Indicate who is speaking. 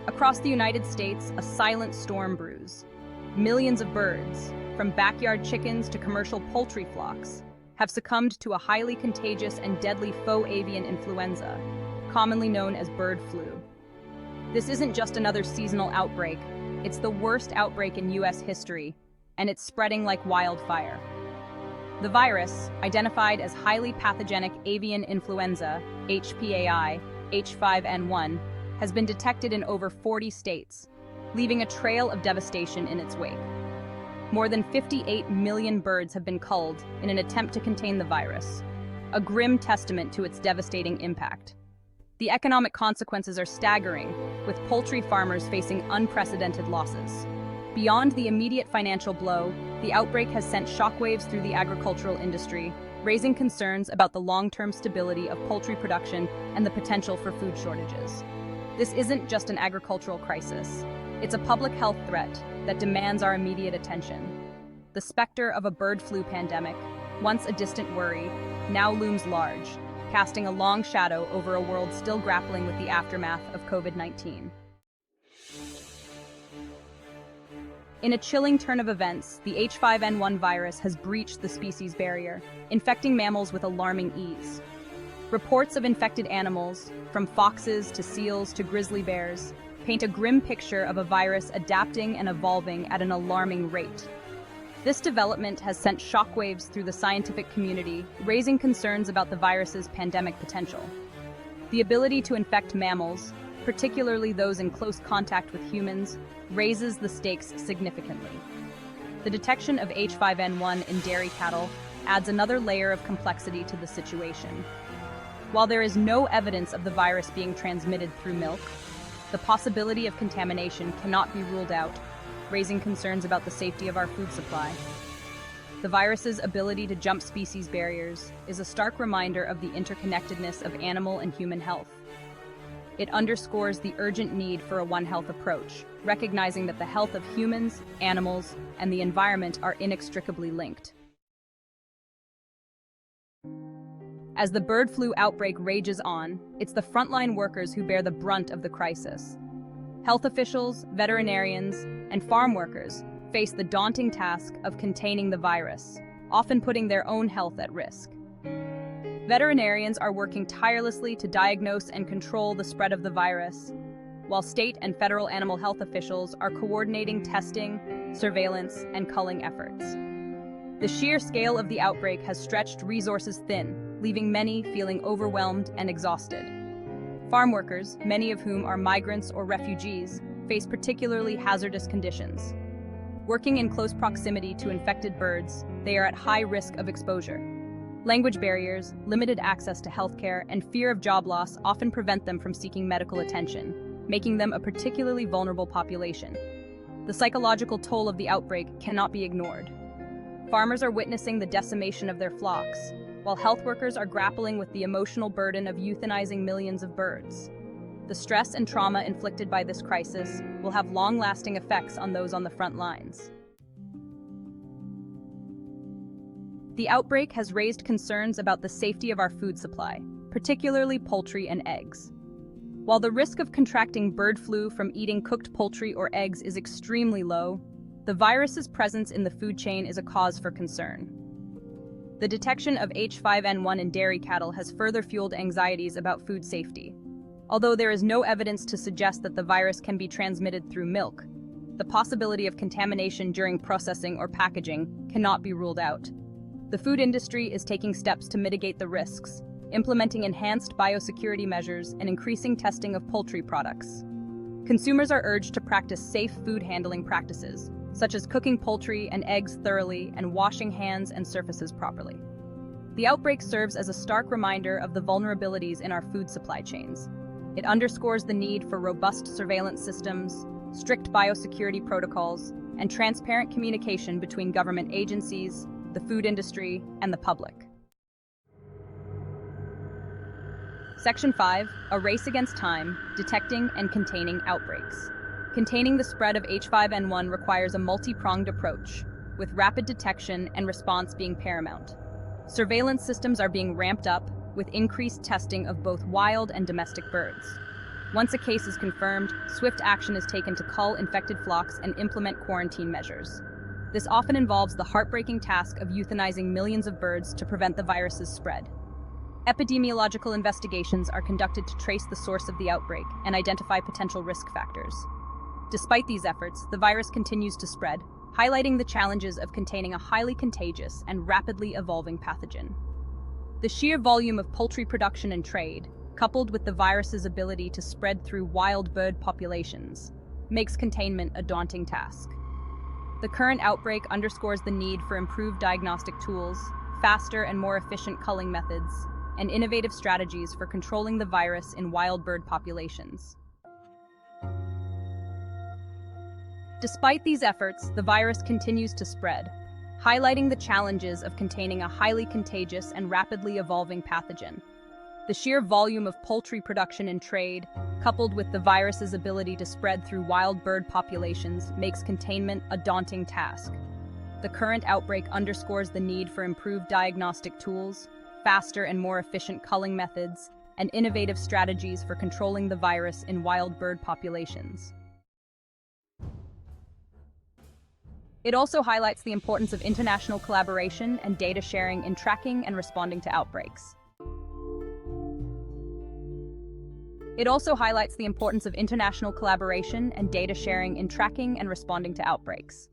Speaker 1: Across the United States, a silent storm brews. Millions of birds, from backyard chickens to commercial poultry flocks, have succumbed to a highly contagious and deadly faux avian influenza, commonly known as bird flu. This isn't just another seasonal outbreak, it's the worst outbreak in U.S. history, and it's spreading like wildfire. The virus, identified as highly pathogenic avian influenza, HPAI, H5N1, has been detected in over 40 states, leaving a trail of devastation in its wake. More than 58 million birds have been culled in an attempt to contain the virus, a grim testament to its devastating impact. The economic consequences are staggering, with poultry farmers facing unprecedented losses. Beyond the immediate financial blow, the outbreak has sent shockwaves through the agricultural industry, raising concerns about the long-term stability of poultry production and the potential for food shortages. This isn't just an agricultural crisis. It's a public health threat that demands our immediate attention. The specter of a bird flu pandemic, once a distant worry, now looms large, casting a long shadow over a world still grappling with the aftermath of COVID-19. In a chilling turn of events, the H5N1 virus has breached the species barrier, infecting mammals with alarming ease. Reports of infected animals, from foxes to seals to grizzly bears, paint a grim picture of a virus adapting and evolving at an alarming rate. This development has sent shockwaves through the scientific community, raising concerns about the virus's pandemic potential. The ability to infect mammals, particularly those in close contact with humans, raises the stakes significantly. The detection of H5N1 in dairy cattle adds another layer of complexity to the situation. While there is no evidence of the virus being transmitted through milk, the possibility of contamination cannot be ruled out, raising concerns about the safety of our food supply. The virus's ability to jump species barriers is a stark reminder of the interconnectedness of animal and human health. It underscores the urgent need for a One Health approach, recognizing that the health of humans, animals, and the environment are inextricably linked. As the bird flu outbreak rages on, it's the frontline workers who bear the brunt of the crisis. Health officials, veterinarians, and farm workers face the daunting task of containing the virus, often putting their own health at risk. Veterinarians are working tirelessly to diagnose and control the spread of the virus, while state and federal animal health officials are coordinating testing, surveillance, and culling efforts. The sheer scale of the outbreak has stretched resources thin, leaving many feeling overwhelmed and exhausted. Farm workers, many of whom are migrants or refugees, face particularly hazardous conditions. Working in close proximity to infected birds, they are at high risk of exposure. Language barriers, limited access to healthcare, and fear of job loss often prevent them from seeking medical attention, making them a particularly vulnerable population. The psychological toll of the outbreak cannot be ignored. Farmers are witnessing the decimation of their flocks, while health workers are grappling with the emotional burden of euthanizing millions of birds. The stress and trauma inflicted by this crisis will have long-lasting effects on those on the front lines. The outbreak has raised concerns about the safety of our food supply, particularly poultry and eggs. While the risk of contracting bird flu from eating cooked poultry or eggs is extremely low, the virus's presence in the food chain is a cause for concern. The detection of H5N1 in dairy cattle has further fueled anxieties about food safety. Although there is no evidence to suggest that the virus can be transmitted through milk, the possibility of contamination during processing or packaging cannot be ruled out. The food industry is taking steps to mitigate the risks, implementing enhanced biosecurity measures and increasing testing of poultry products. Consumers are urged to practice safe food handling practices, such as cooking poultry and eggs thoroughly and washing hands and surfaces properly. The outbreak serves as a stark reminder of the vulnerabilities in our food supply chains. It underscores the need for robust surveillance systems, strict biosecurity protocols, and transparent communication between government agencies, the food industry, and the public. Section 5, a race against time, detecting and containing outbreaks. Containing the spread of H5N1 requires a multi-pronged approach, with rapid detection and response being paramount. Surveillance systems are being ramped up, with increased testing of both wild and domestic birds. Once a case is confirmed, swift action is taken to cull infected flocks and implement quarantine measures. This often involves the heartbreaking task of euthanizing millions of birds to prevent the virus's spread. Epidemiological investigations are conducted to trace the source of the outbreak and identify potential risk factors. Despite these efforts, the virus continues to spread, highlighting the challenges of containing a highly contagious and rapidly evolving pathogen. The sheer volume of poultry production and trade, coupled with the virus's ability to spread through wild bird populations, makes containment a daunting task. The current outbreak underscores the need for improved diagnostic tools, faster and more efficient culling methods, and innovative strategies for controlling the virus in wild bird populations. Despite these efforts, the virus continues to spread, highlighting the challenges of containing a highly contagious and rapidly evolving pathogen. The sheer volume of poultry production and trade, coupled with the virus's ability to spread through wild bird populations, makes containment a daunting task. The current outbreak underscores the need for improved diagnostic tools, faster and more efficient culling methods, and innovative strategies for controlling the virus in wild bird populations. It also highlights the importance of international collaboration and data sharing in tracking and responding to outbreaks. It also highlights the importance of international collaboration and data sharing in tracking and responding to outbreaks.